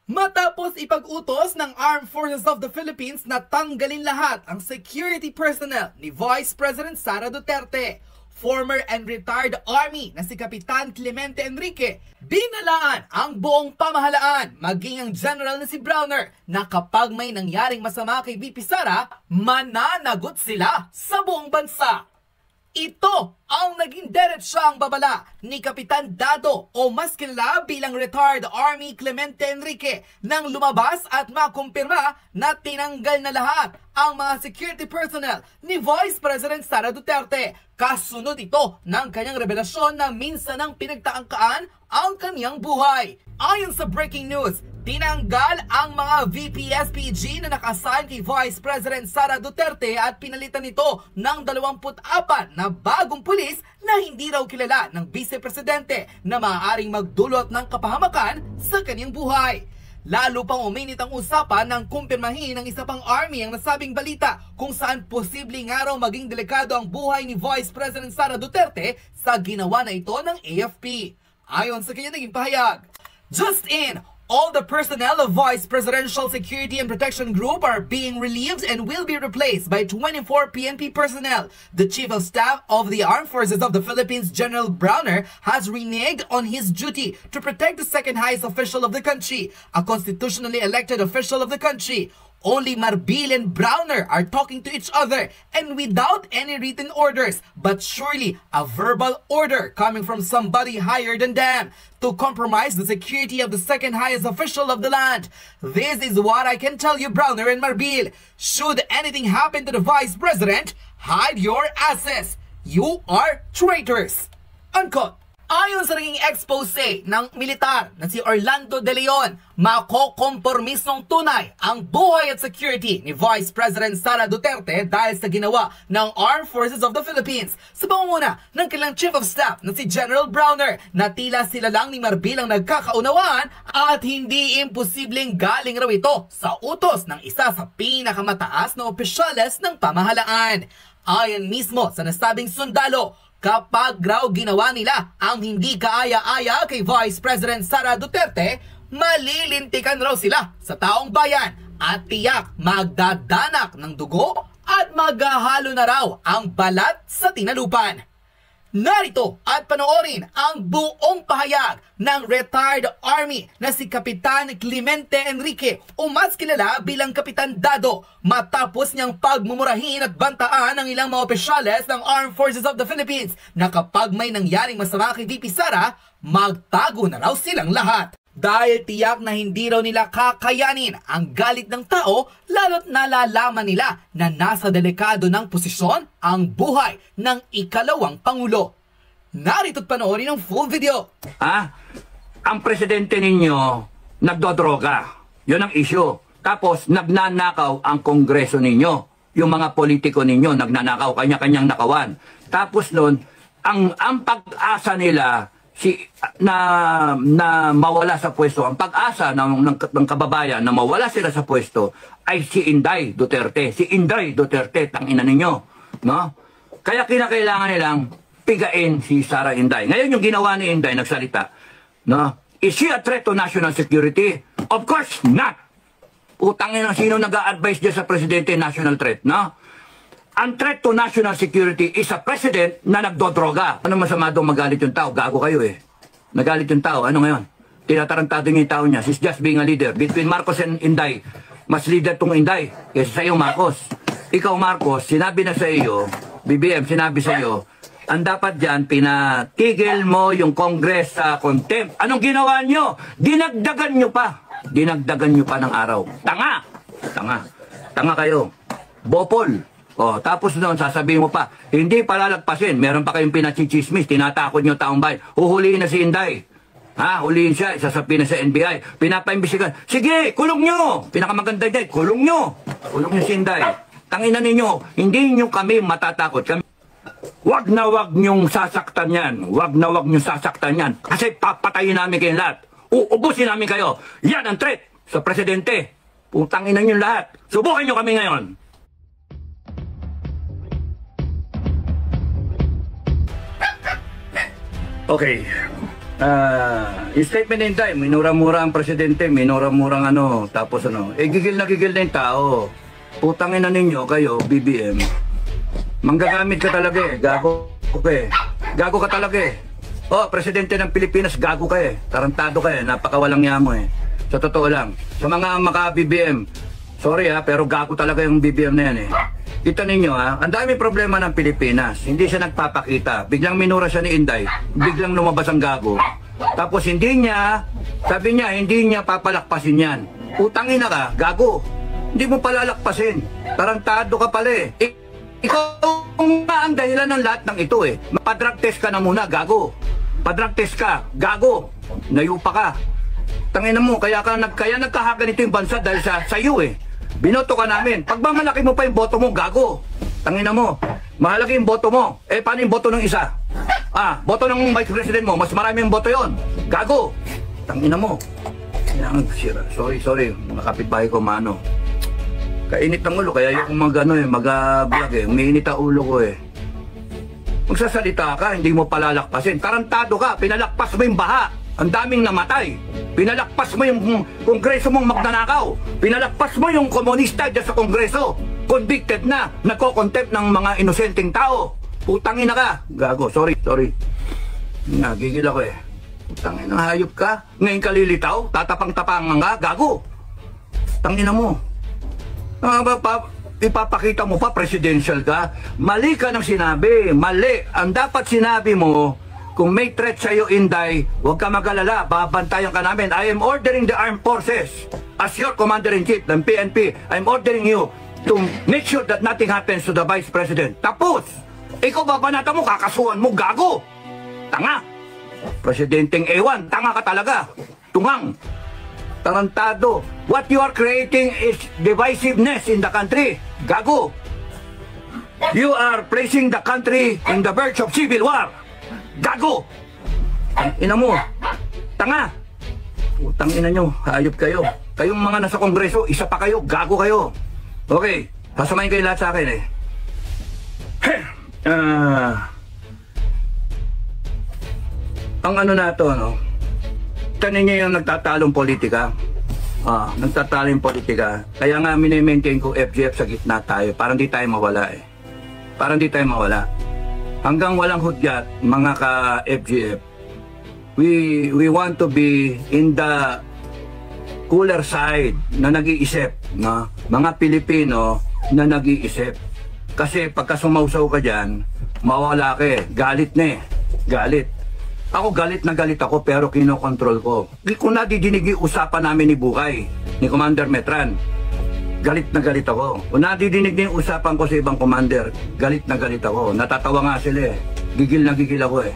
Matapos ipag-utos ng Armed Forces of the Philippines na tanggalin lahat ang security personnel ni Vice President Sara Duterte, former and retired Army na si Kapitan Clemente Enrique, binalaan ang buong pamahalaan, maging ang General na si Browner, na kapag may nangyaring masama kay VP Sara, mananagot sila sa buong bansa. Ito ang naging diretsang babala ni Kapitan Dado o mas kilala bilang retired Army Clemente Enrique nang lumabas at makumpirma na tinanggal na lahat ang mga security personnel ni Vice President Sara Duterte. Kasunod ito ng kanyang revelasyon na minsan ang pinagtaangkaan ang kanyang buhay. Ayon sa breaking news, tinanggal ang mga VP-SPG na nakasign kay Vice President Sara Duterte at pinalitan nito ng 24 na bagong pulis na hindi raw kilala ng Vice Presidente na maaaring magdulot ng kapahamakan sa kanyang buhay. Lalo pang uminit ang usapan ng kumpirmahin ng isa pang army ang nasabing balita kung saan posibleng nga raw maging delikado ang buhay ni Vice President Sara Duterte sa ginawa na ito ng AFP. Ayon sa kanyang naging pahayag, just in, all the personnel of Vice Presidential Security and Protection Group are being relieved and will be replaced by 24 PNP personnel. The Chief of Staff of the Armed Forces of the Philippines, General Browner, has reneged on his duty to protect the second highest official of the country, a constitutionally elected official of the country. Only Marbil and Browner are talking to each other and without any written orders, but surely a verbal order coming from somebody higher than them to compromise the security of the second highest official of the land. This is what I can tell you, Browner and Marbil. Should anything happen to the Vice President, hide your asses. You are traitors. Unquote. Ayon sa naging expose ng militar na si Orlando De Leon, makokompormisong tunay ang buhay at security ni Vice President Sara Duterte dahil sa ginawa ng Armed Forces of the Philippines sa pangunguna ng kanilang Chief of Staff na si General Browner na tila sila lang ni Marbil ang nagkakaunawaan at hindi imposibleng galing raw ito sa utos ng isa sa pinakamataas na opisyales ng pamahalaan. Ayon mismo sa nasabing sundalo, kapag raw ginawa nila ang hindi kaaya-aya kay Vice President Sara Duterte, malilintikan raw sila sa taong bayan at tiyak magdadanak ng dugo at maghahalo na raw ang balat sa tinalupan. Narito at panoorin ang buong pahayag ng retired Army na si Kapitan Clemente Enrique o mas kilala bilang Kapitan Dado matapos niyang pagmumurahin at bantaan ng ilang mga opisyales ng Armed Forces of the Philippines na kapag may nangyaring masama kay VP Sara, magtago na raw silang lahat. Dahil tiyak na hindi raw nila kakayanin ang galit ng tao lalo't nalalaman nila na nasa delikado ng posisyon ang buhay ng ikalawang Pangulo. Narito't panoorin ang full video. Ang presidente ninyo nagdodroga. Yun ang issue. Tapos nagnanakaw ang kongreso ninyo. Yung mga politiko ninyo nagnanakaw, kanya-kanyang nakawan. Tapos nun, ang pag-asa nila na mawala sa pwesto, ang pag-asa ng kababayan na mawala sila sa pwesto ay si Inday Duterte. Si Inday Duterte, tangina ninyo. No? Kaya kinakailangan nilang pigain si Sara Inday. Ngayon yung ginawa ni Inday, nagsalita. No? Is she a threat to national security? Of course not. Utangin na sino nag-a-advise dyan sa presidente, national threat. No? Ang threat to national security is a president na nagdodroga. Ano masama doon magalit yung tao? Gago kayo eh. Nagalit yung tao. Ano ngayon? Tinatarantado niya yung tao niya. She's just being a leader. Between Marcos and Inday, mas leader tong Inday kaysa sa iyo, Marcos. Ikaw, Marcos, sinabi na sa iyo, BBM, sinabi sa iyo, ang dapat dyan, pinatigil mo yung Congress sa contempt. Anong ginawa nyo? Dinagdagan nyo pa. Dinagdagan nyo pa ng araw. Tanga! Tanga. Tanga kayo. Bopol. Tapos noon, sasabihin mo pa, hindi palalagpasin. Meron pa kayong pinachichismis, tinatakot nyo taong bayan. Huhulihin na si Inday. Hulihin siya, isasapin na sa NBI. Pinapaimbisigan. Sige, kulong nyo! Pinakamaganda dyan, kulong nyo! Kulong nyo si Inday. Tanginan ninyo, hindi nyo kami matatakot. Wag na wag nyong sasaktan yan. Wag na wag nyong sasaktan yan. Kasi papatayin namin kayong lahat. Uubusin namin kayo. Yan ang threat sa presidente. Putangin na nyo lahat. Subukan nyo kami ngayon. Okay, Yung statement ni Inday, minura-mura ang presidente, minura-murang ano, tapos ano, gigil na yung tao. Putangin na ninyo kayo, BBM. Manggagamit ka talaga eh, gago ka eh. Gago ka talaga eh. Oh, presidente ng Pilipinas, gago ka eh. Tarantado ka eh, napakawalang yamo eh. Sa totoo lang. Sa mga maka-BBM, sorry ha, pero gago talaga yung BBM na yan eh. Kita ninyo ha, ang dami problema ng Pilipinas. Hindi siya nagpapakita. Biglang minura siya ni Inday. Biglang lumabas ang gago. Tapos hindi niya, sabi niya, hindi niya papalakpasin yan. Utangin na ka, gago. Hindi mo palalakpasin. Tarantado ka pala eh. Ikaw nga ang dahilan ng lahat ng ito eh. Mapadrag test ka na muna, gago. Padrag test ka, gago. Nayupa ka. Tangina mo, kaya nagkahaganito yung bansa dahil sa iyo eh. Binoto ka namin. Pag mamalaki mo pa yung boto mo, gago. Tangina mo. Mahalagi yung boto mo. Eh, paano yung boto ng isa? Boto ng vice president mo, mas marami yung boto yon. Gago. Tangina mo. Sorry. Mga kapitbahay ko, mano. Kainit ng ulo, kaya yung mag-vlog eh. Umiinit ang ulo ko eh. Magsasalita ka, hindi mo palalakpasin. Tarantado ka, pinalakpas mo yung baha. Ang daming namatay. Pinalakpas mo yung kongreso mong magnanakaw. Pinalakpas mo yung komunista dyan sa kongreso. Convicted na, nagko-contempt ng mga inosenteng tao. Putangin na ka. Gago, sorry. Nagigil ako eh. Putangin na, hayop ka. Ngayon ka lilitaw, tatapang-tapangan ka. Gago. Tangina mo. Ipapakita mo pa, presidential ka. Mali ka ng sinabi. Mali. Ang dapat sinabi mo, kung may threat sa'yo, Inday, huwag ka mag-alala, babantayan ka namin. I am ordering the armed forces, as your commander-in-chief ng PNP, I'm ordering you to make sure that nothing happens to the Vice President. Tapos, ikaw babanata mo, kakasuhan mo, gago. Tanga. Presidenteng ewan, tanga ka talaga. Tungang. Tarantado. What you are creating is divisiveness in the country. Gago. You are placing the country in the verge of civil war. Gago! Ina mo, tanga! Utang ina nyo, hayop kayo. Kayong mga nasa kongreso, isa pa kayo, gago kayo. Okay, pasamahin kayo lahat sa akin eh. Ang ano na to, no? Tanin niyo yung nagtatalong politika. Nagtatalong politika. Kaya nga minimaintain ko FGF sa gitna tayo, parang di tayo mawala eh. Parang di tayo mawala. Hanggang walang hudyat, mga ka-FGF, we want to be in the cooler side na nag-iisip, no? Mga Pilipino na nag-iisip. Kasi pagka sumausaw ka dyan, mawala ka eh. Galit na eh. Galit. Ako galit na galit ako pero kinokontrol ko. Di ko nadidinig yung usapan namin ni Bukay, ni Commander Metran. Galit na galit ako. Kung nadidinig na yung usapan ko sa ibang commander, galit na galit ako. Natatawa nga sila eh. Gigil na gigil ako eh.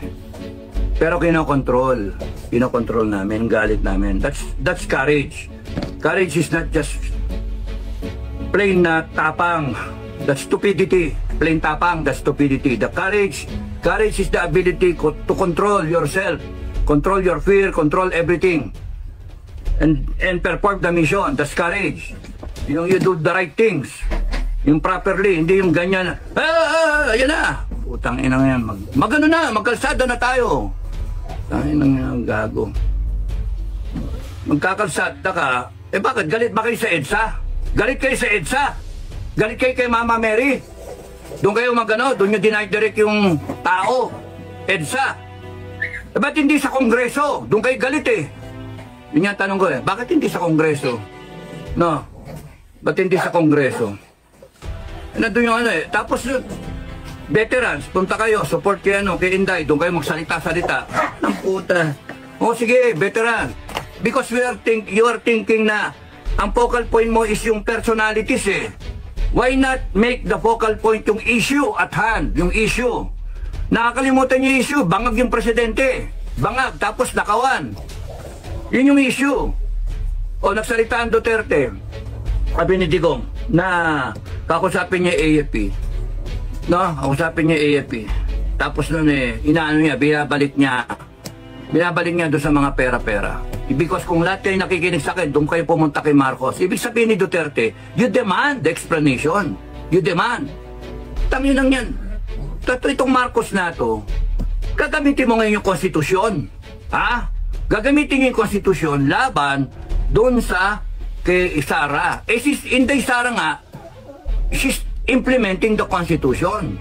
Pero kinokontrol. Kinokontrol namin, galit namin. That's courage. Courage is not just plain na tapang. That's stupidity. Plain tapang, that's stupidity. The courage is the ability to control yourself. Control your fear, control everything. And perform the mission. That's courage. Yung you do the right things. Yung properly, hindi yung ganyan. Ayan na. Putang inang yan. Magano na, magkalsada na tayo. Tangin ng gago. Magkakalsada ka, bakit galit ba kayo sa EDSA? Galit kayo sa EDSA? Galit kayo kay Mama Mary? Doon kayo magano, doon nyo dinay-direct yung tao. EDSA. Ba't hindi sa Kongreso? Doon kayo galit eh. Yun yung tanong ko eh, bakit hindi sa Kongreso? No? Ba't hindi sa Kongreso? Nandun yung ano eh. Tapos veterans, punta kayo, support kayo kay Inday, doon kayo magsalita-salita. Ng puta. O sige, veteran. Because you are thinking na ang focal point mo is yung personalities eh. Why not make the focal point yung issue at hand? Yung issue. Nakakalimutan yung issue, bangag yung presidente. Bangag, tapos nakawan. Yun yung issue. O nagsalita ang Duterte. Sabi ni Digong na kakusapin niya AFP. No? Kakusapin niya AFP. Tapos nun eh, inaano niya, binabalik niya doon sa mga pera-pera. Because kung lahat kayo nakikinig sa akin, doon kayo pumunta kay Marcos. Ibig sabihin ni Duterte, you demand the explanation. You demand. Tangin lang yan. Itong Marcos na to, gagamitin mo ngayon yung konstitusyon. Ha? Gagamitin niyo yung konstitusyon laban doon sa kay Sara. Eh si Inday Sara nga, she's implementing the constitution.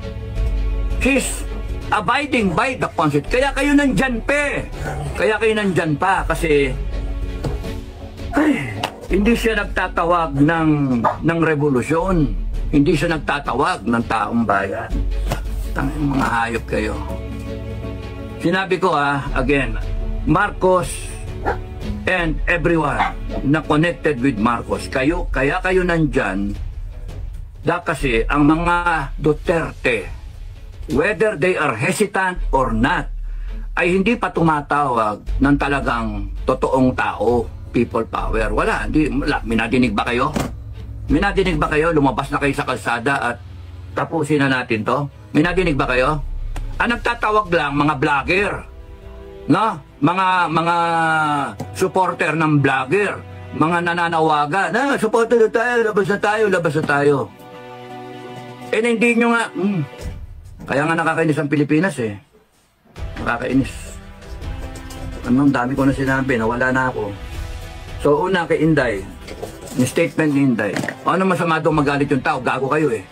She's abiding by the constitution. Kaya kayo nandyan pa. Kasi hindi siya nagtatawag ng revolusyon. Hindi siya nagtatawag ng taong bayan. Tanging mga hayop kayo. Sinabi ko again, Marcos and everyone na connected with Marcos, kaya kayo nandyan, kasi ang mga Duterte, whether they are hesitant or not, ay hindi pa tumatawag ng talagang totoong tao, people power. Wala. Minadinig ba kayo? Lumabas na kayo sa kalsada at tapusin na natin to? Minadinig ba kayo? Ang nagtatawag lang, mga vlogger. No? Mga supporter ng vlogger. Mga nananawagan. Supporter tayo, labas na tayo. Eh, hindi nyo nga. Kaya nga nakakainis ang Pilipinas eh. Nakakainis. Ang dami ko na sinabi, nawala na ako. So, una kay Inday, yung statement ni Inday, ano masama doon magalit yung tao? Gago kayo eh.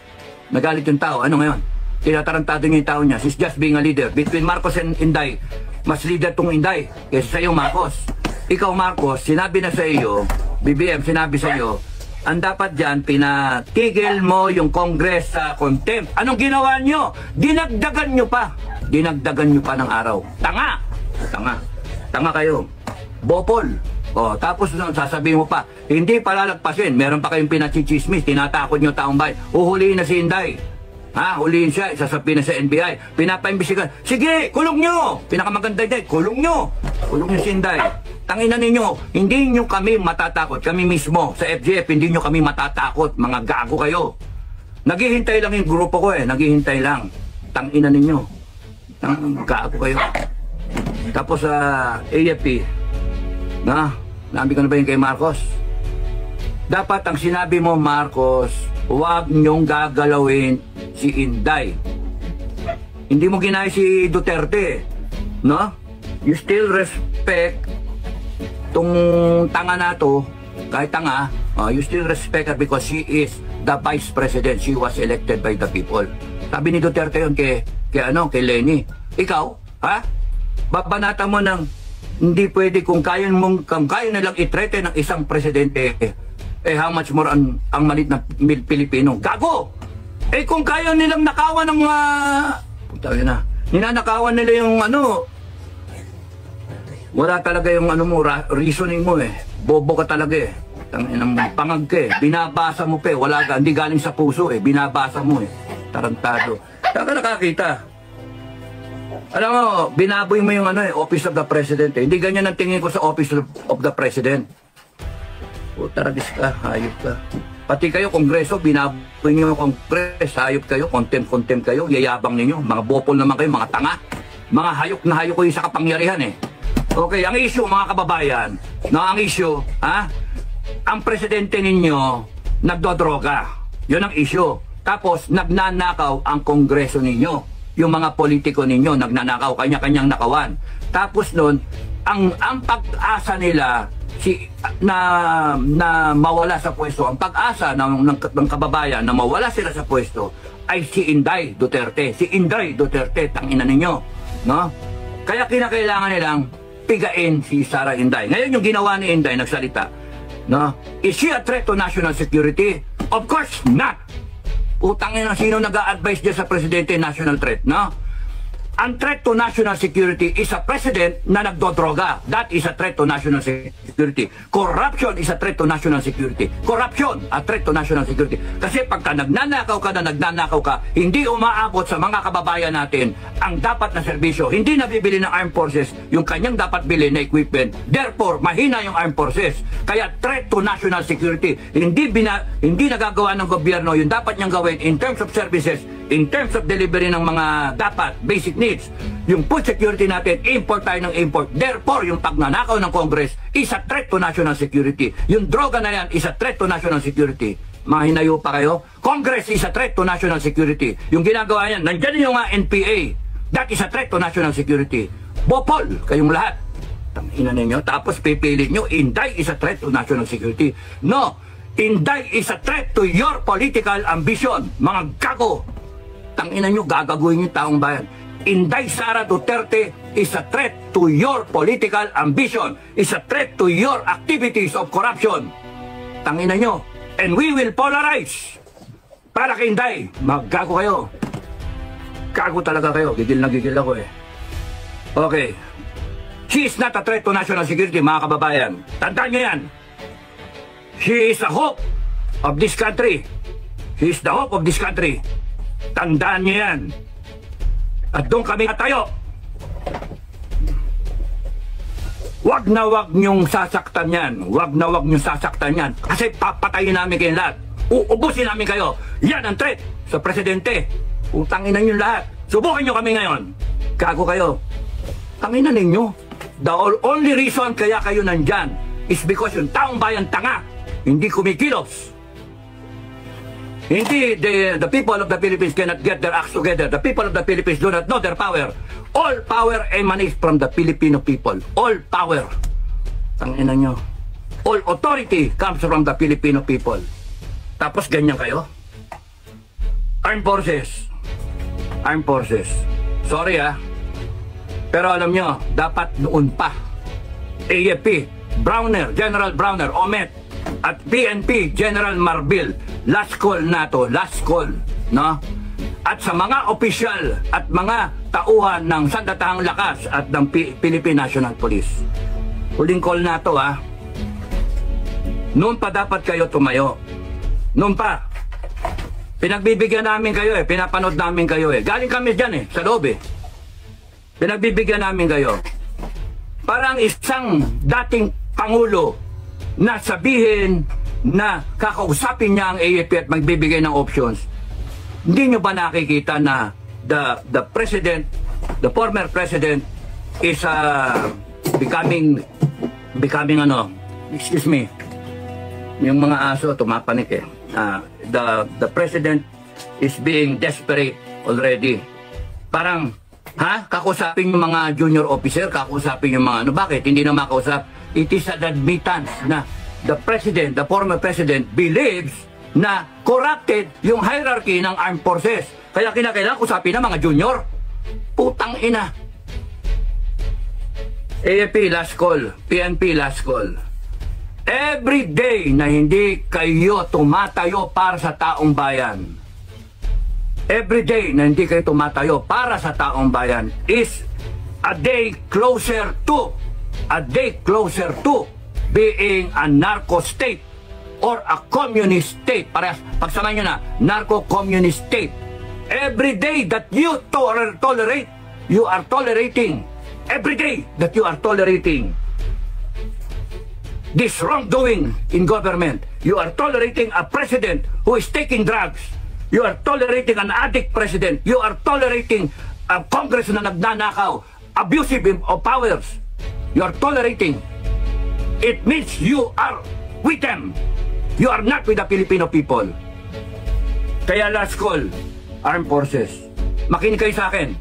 Nagalit yung tao. Ano ngayon? Tinatarantado niya yung tao niya. She's just being a leader. Between Marcos and Inday, mas leader tong Inday kaysa sa iyo, Marcos. Ikaw, Marcos, sinabi na sa iyo, BBM, sinabi sa iyo, ang dapat dyan, pinatigil mo yung Congress sa contempt. Anong ginawa nyo? Dinagdagan nyo pa ng araw. Tanga kayo. Bopol. Tapos sasabihin mo pa, hindi palalagpasin, meron pa kayong pinachichismis, tinatakot nyo taong bayan, uhulihin na si Inday. Hulihin siya, isasabihin na sa NBI, pinapaimbisigan, sige, kulong nyo! Pinakamaganda Inday, kulong nyo si Inday. Tanginan ninyo, hindi nyo kami matatakot, kami mismo, sa FGF, hindi nyo kami matatakot, mga gago kayo. Naghihintay lang yung grupo ko naghihintay lang. Tanginan ninyo, gago kayo. Tapos sa AFP, nabi ko na ba yun kay Marcos? Dapat ang sinabi mo, Marcos, huwag nyong gagalawin si Inday. Hindi mo ginaya si Duterte, no? You still respect tong tanga na to, kahit tanga, you still respect her because she is the vice president. She was elected by the people. Sabi ni Duterte yun kay Lenny. Ikaw, babanata mo ng hindi pwede kung kaya nilang i-threaten ng isang presidente, how much more ang malit na Pilipino. Gago! Kung kaya nilang nakawan ng ninanakawan nila yung wala talaga yung reasoning mo bobo ka talaga pangag ka binabasa mo wala ka, hindi galing sa puso binabasa mo tarantado. Saka nakakita. Alam mo, binaboy mo yung Office of the President Hindi ganyan ang tingin ko sa Office of the President. Taragis ka, hayop ka. Pati kayo, Kongreso, binaboy nyo yung Kongres, hayop kayo, contempt kayo, yayabang ninyo. Mga bopol naman kayo, mga tanga. Mga hayop na hayop kayo sa kapangyarihan Okay, ang issue, mga kababayan, ang issue, ang presidente ninyo nagdodroga. Yun ang issue. Tapos, nagnanakaw ang Kongreso ninyo. Yung mga politiko ninyo, nagnanakaw, kanya-kanyang nakawan. Tapos nun, ang pag-asa nila na mawala sa pwesto, ang pag-asa ng kababayan na mawala sila sa pwesto ay si Inday Duterte. Si Inday Duterte, tangina ninyo. No? Kaya kinakailangan nilang pigain si Sara Inday. Ngayon yung ginawa ni Inday, nagsalita. No? Is she a threat to national security? Of course not! Utangin na sino nag-a-advise dyan sa presidente national threat, no? Ang threat to national security is a president na nagdodroga. That is a threat to national security. Corruption is a threat to national security. Corruption, a threat to national security. Kasi pagka nagnanakaw ka, hindi umaabot sa mga kababayan natin ang dapat na serbisyo. Hindi nabibili ng armed forces yung kanyang dapat bilhin na equipment. Therefore, mahina yung armed forces. Kaya threat to national security. Hindi nagagawa ng gobyerno yung dapat niyang gawin in terms of services, in terms of delivery ng mga dapat basic needs. Yung food security natin, import tayo ng import. Therefore, yung pagnanakaw ng Congress is a threat to national security. Yung droga na yan is a threat to national security. Mahinayo pa kayo? Congress is a threat to national security. Yung ginagawa yan, nandyan yung NPA. That is a threat to national security. Bopol, kayong lahat. Tangina ninyo. Tapos pipilit nyo, Inday is a threat to national security. No! Inday is a threat to your political ambition. Mga gago! Tangina nyo, gagaguhin yung taong bayan. Inday Sara Duterte is a threat to your political ambition. Is a threat to your activities of corruption. Tangina nyo. And we will polarize. Para kay Inday, maggago kayo. Gago talaga kayo. Gigil na gigil ako eh. Okay. She is not a threat to national security, mga kababayan. Tandaan nyo yan. She is the hope of this country. She is the hope of this country. Tandaan nyo yan. At doon kami tayo. Wag na wag nyong sasaktan yan. Wag na wag nyong sasaktan yan. Kasi papatayin namin kayong lahat. Uubusin namin kayo. Yan ang threat sa presidente. Utangin na nyo lahat. Subukan nyo kami ngayon. Gago kayo. Tanginan ninyo. The only reason kaya kayo nandyan is because yung taong bayan tanga. Hindi kumikilos. Hindi the people of the Philippines cannot get their acts together. The people of the Philippines do not know their power. All power emanates from the Filipino people. All power. Tanginan nyo. All authority comes from the Filipino people. Tapos ganyan kayo? Armed Forces. Armed Forces. Sorry pero alam nyo, dapat noon pa. AFP, Browner, General Browner, Omet, at PNP, General Marbil. Last call na to, last call. No? At sa mga opisyal at mga tauhan ng Sandatahang Lakas at ng Philippine National Police. Huling call na to Noon pa dapat kayo tumayo. Noon pa. Pinagbibigyan namin kayo pinapanood namin kayo Galing kami dyan sa loob Pinagbibigyan namin kayo. Parang isang dating Pangulo na sabihin na kakausapin niya ang AFP at magbibigay ng options. Hindi nyo ba nakikita na the president, the former president is becoming excuse me, yung mga aso tumapanik the president is being desperate already. Parang kakusapin yung mga junior officer, kakusapin yung mga bakit? Hindi na makausap. It is an admittance na the president, the former president, believes na corrupted yung hierarchy ng armed forces. Kaya kinakailangan kusapin ng mga junior. Putang ina. AFP last call, PNP last call. Every day na hindi kayo tumatayo para sa taong bayan, every day na hindi kayo tumatayo para sa taong bayan is a day closer to being a narco state or a communist state. Parehas, pagsamahin nyo na, narco-communist state. Every day that you tolerate, you are tolerating. Every day that you are tolerating this wrongdoing in government, you are tolerating a president who is taking drugs. You are tolerating an addict president. You are tolerating a Congress na nagnanakaw, abusive of powers. You are tolerating. It means you are with them. You are not with the Filipino people. Kaya last call, armed forces, makinig kayo sa akin.